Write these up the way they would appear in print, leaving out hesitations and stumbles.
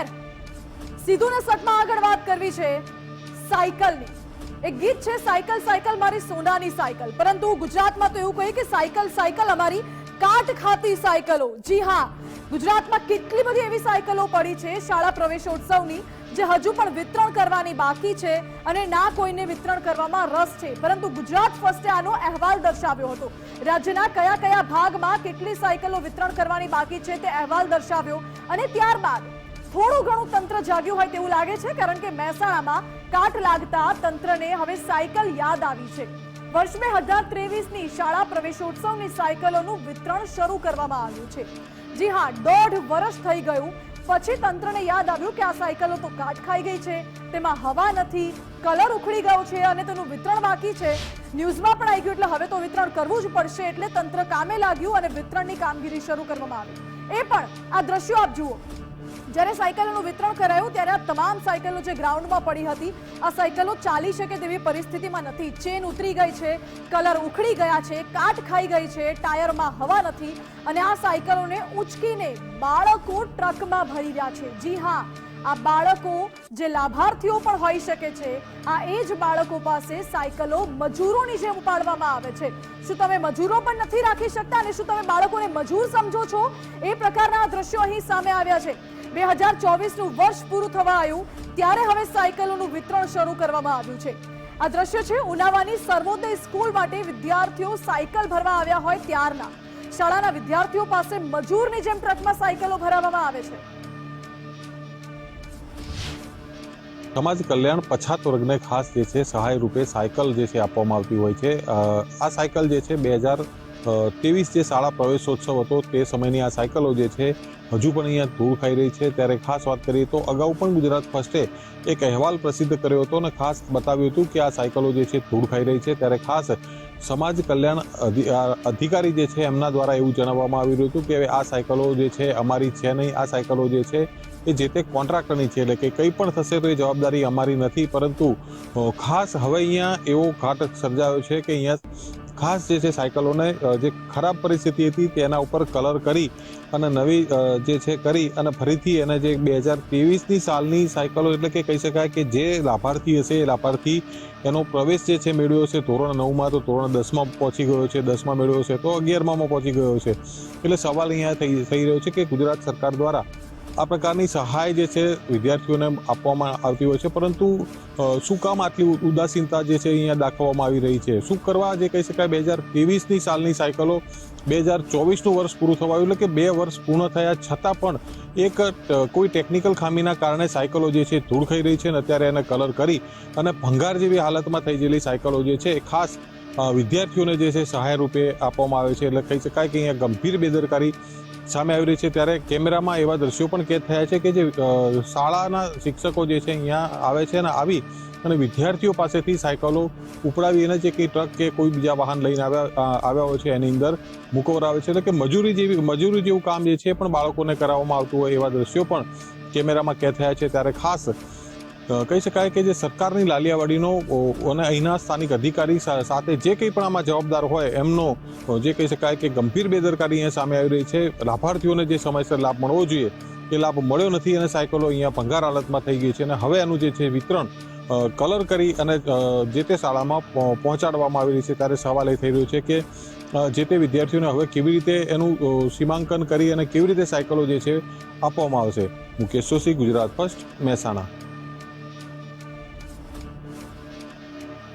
ખેર સીધું ને સટમાં આગળ વાત કરવી છે સાયકલની। એક ગીત છે સાયકલ સાયકલ મારી સોનાની સાયકલ, પરંતુ ગુજરાતમાં તો એવું કહે કે સાયકલ સાયકલ અમારી કાટ ખાતી સાયકલો। જી હા, ગુજરાતમાં કેટલી બધી એવી સાયકલો પડી છે શાળા પ્રવેશોત્સવની જે હજુ પણ વિતરણ કરવાની બાકી છે અને ના કોઈને વિતરણ કરવામાં રસ છે, પરંતુ ગુજરાત ફર્સ્ટે આનો અહેવાલ દર્શાવ્યો હતો। રાજ્યના કયા કયા ભાગમાં કેટલી સાયકલો વિતરણ કરવાની બાકી છે તે અહેવાલ દર્શાવ્યો અને ત્યારબાદ થોડું ઘણું તંત્ર જાગ્યું હોય તેવું લાગે છે, કારણ કે મહેસાણામાં કાટ લાગતા તંત્રને હવે સાયકલ યાદ આવી છે। વર્ષ 2023ની શાળા પ્રવેશોત્સવની સાયકલોનું વિતરણ શરૂ કરવામાં આવ્યું છે। જી હા, 1.5 વર્ષ થઈ ગયું પછી તંત્રને યાદ આવ્યું કે આ સાયકલો તો કાટ ખાઈ ગઈ છે, તેમાં હવા નથી, કલર ઉખડી ગયો છે અને તેનું વિતરણ બાકી છે। ન્યૂઝમાં પણ આવી ગયું એટલે હવે તો વિતરણ કરવું જ પડશે, એટલે તંત્ર કામે લાગ્યું અને વિતરણની કામગીરી શરૂ કરવામાં આવી। એ પણ આ દ્રશ્યો આપ જુઓ, જ્યારે સાયકલોનું વિતરણ કરાયું ત્યારે આ તમામ સાયકલો જે ગ્રાઉન્ડમાં પડી હતી આ સાયકલો ચાલી શકે તેવી પરિસ્થિતિમાં નથી। ચેન ઉતરી ગઈ છે, કલર ઉખડી ગયા છે, કાટ ખાઈ ગઈ છે, ટાયરમાં હવા નથી અને આ સાયકલોને ઉંચકીને બાળકો ટ્રકમાં ભરી રહ્યા છે। જી હા, આ બાળકો જે લાભાર્થીઓ પણ હોઈ શકે છે, આ એ જ બાળકો પાસે સાયકલો મજૂરોની જેમ ઉપાડવામાં આવે છે। શું તમે મજૂરો પણ નથી રાખી શકતા અને શું તમે બાળકોને મજૂર સમજો છો? એ પ્રકારના દ્રશ્યો અહીં સામે આવ્યા છે। 2024નું વર્ષ પૂરું થવા આવ્યું ત્યારે હવે સાયકલોનું વિતરણ શરૂ કરવામાં આવ્યું છે। આ દ્રશ્ય છે ઉનાવાની સર્વોદય સ્કૂલ માટે વિદ્યાર્થીઓ સાયકલ ભરવા આવ્યા હોય ત્યારના। શાળાના વિદ્યાર્થીઓ પાસે મજૂરની જેમ ટ્રકમાં સાયકલો ભરાવવામાં આવે છે। સમાજ કલ્યાણ પછાત વર્ગને ખાસ જે છે સહાય રૂપે સાયકલ જે છે આપવામાં આવતી હોય છે। આ સાયકલ જે છે 2023 જે શાળા પ્રવેશોત્સવ હતો તે સમયની આ સાયકલો જે છે હજુ પણ અહીંયા ધૂળ ખાઈ રહી છે। ત્યારે ખાસ વાત કરીએ તો અગાઉ પણ ગુજરાત ફર્સ્ટે એક અહેવાલ પ્રસિદ્ધ કર્યો હતો અને ખાસ બતાવ્યું હતું કે આ સાયકલો જે છે ધૂળ ખાઈ રહી છે। ત્યારે ખાસ સમાજ કલ્યાણ અધિકારી જે છે એમના દ્વારા એવું જણાવવામાં આવી રહ્યું હતું કે આ સાયકલો જે છે અમારી છે નહીં, આ સાયકલો જે છે એ જે તે કોન્ટ્રાક્ટરની છે, એટલે કે કંઈ પણ થશે તો એ જવાબદારી અમારી નથી। પરંતુ ખાસ હવે અહીંયા એવો ઘાટ સર્જાયો છે કે અહીંયા ખાસ જે છે સાયકલોને જે ખરાબ પરિસ્થિતિ હતી તેના ઉપર કલર કરી અને નવી જે છે કરી અને ફરીથી એને જે 2023ની સાલની સાયકલો, એટલે કે કહી શકાય કે જે લાભાર્થી હશે એ લાભાર્થી એનો પ્રવેશ જે છે મેળવ્યો છે ધોરણ 9માં, તો ધોરણ 10માં પહોંચી ગયો છે, 10માં મેળવ્યો છે તો 11માં પહોંચી ગયો છે। એટલે સવાલ અહીંયા થઈ રહ્યો છે કે ગુજરાત સરકાર દ્વારા આ પ્રકારની સહાય જે છે વિદ્યાર્થીઓને આપવામાં આવતી હોય છે, પરંતુ શું કામ આટલી ઉદાસીનતા જે છે અહીંયા દાખવવામાં આવી રહી છે? શું કરવા જે કહી શકાય 2023ની સાલની સાયકલો 2024નું વર્ષ પૂરું થવા આવ્યું, એટલે કે 2 વર્ષ પૂર્ણ થયા છતાં પણ એક કોઈ ટેકનિકલ ખામીના કારણે સાયકલો જે છે ધૂળ ખાઈ રહી છે અને અત્યારે એને કલર કરી અને ભંગાર જેવી હાલતમાં થઈ ગયેલી સાયકલો જે છે એ ખાસ વિદ્યાર્થીઓને જે છે સહાય રૂપે આપવામાં આવે છે। એટલે કહી શકાય કે અહીંયા ગંભીર બેદરકારી સામે આવી રહી છે। ત્યારે કેમેરામાં એવા દ્રશ્યો પણ કેદ થયા છે કે જે શાળાના શિક્ષકો જે છે અહીંયા આવે છે અને આવી અને વિદ્યાર્થીઓ પાસેથી સાયકલો ઉપડાવી અને જે કંઈ ટ્રક કે કોઈ બીજા વાહન લઈને આવ્યા હોય છે એની અંદર મૂકવરાવે છે। એટલે કે મજૂરી જેવું કામ જે છે પણ બાળકોને કરાવવામાં આવતું હોય એવા દ્રશ્યો પણ કેમેરામાં કેદ થયા છે। ત્યારે ખાસ કહી શકાય કે જે સરકારની લાલિયાવાડીનો અને અહીંના સ્થાનિક અધિકારી સાથે જે કંઈ પણ આમાં જવાબદાર હોય એમનો જે કહી શકાય કે ગંભીર બેદરકારી અહીંયા સામે આવી રહી છે। લાભાર્થીઓને જે સમયસર લાભ મળવો જોઈએ એ લાભ મળ્યો નથી અને સાયકલો અહીંયા ભંગાર હાલતમાં થઈ ગઈ છે અને હવે એનું જે છે વિતરણ કલર કરી અને જે તે શાળામાં પહોંચાડવામાં આવી રહી છે। ત્યારે સવાલ એ થઈ રહ્યો છે કે જે તે વિદ્યાર્થીઓને હવે કેવી રીતે એનું સીમાંકન કરી અને કેવી રીતે સાયકલો જે છે આપવામાં આવશે। મુકેશ જોશી, ગુજરાત ફર્સ્ટ, મહેસાણા।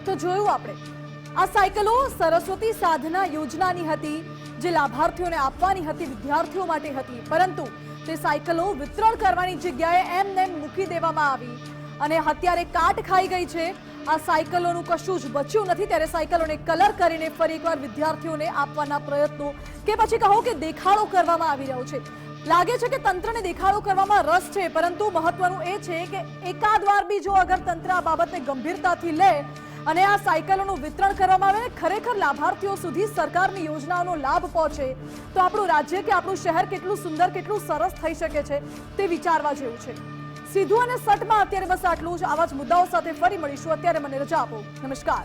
તો જોયું આપણે આ સાયકલો સરસ્વતી સાધના યોજનાની હતી જે લાભાર્થીઓને આપવાની હતી, વિદ્યાર્થીઓ માટે હતી, પરંતુ તે સાયકલો વિતરણ કરવાની જગ્યાએ એમને મૂકી દેવામાં આવી અને અત્યારે કાટ ખાઈ ગઈ છે। આ સાયકલોનું કશું જ બચ્યું નથી। ત્યારે સાયકલોને કલર કરીને ફરી એકવાર વિદ્યાર્થીઓને આપવાના પ્રયત્નો કે પછી કહો કે દેખાડો કરવામાં આવી રહ્યો છે। લાગે છે કે તંત્રને દેખાડો કરવામાં રસ છે, પરંતુ મહત્વનું એ છે કે એકાદ વાર બી જો અગર તંત્ર આ બાબતને ગંભીરતાથી લે અને આ સાયકલોનું વિતરણ કરવામાં આવે ને ખરેખર લાભાર્થીઓ સુધી સરકારની યોજનાઓનો લાભ પહોંચે તો આપણું રાજ્ય કે આપણું શહેર કેટલું સુંદર, કેટલું સરસ થઈ શકે છે તે વિચારવા જેવું છે। સીધું અને સટમાં અત્યારે બસ આટલું જ। આવા જ મુદ્દાઓ સાથે ફરી મળીશું। અત્યારે મને રજા આપો। નમસ્કાર।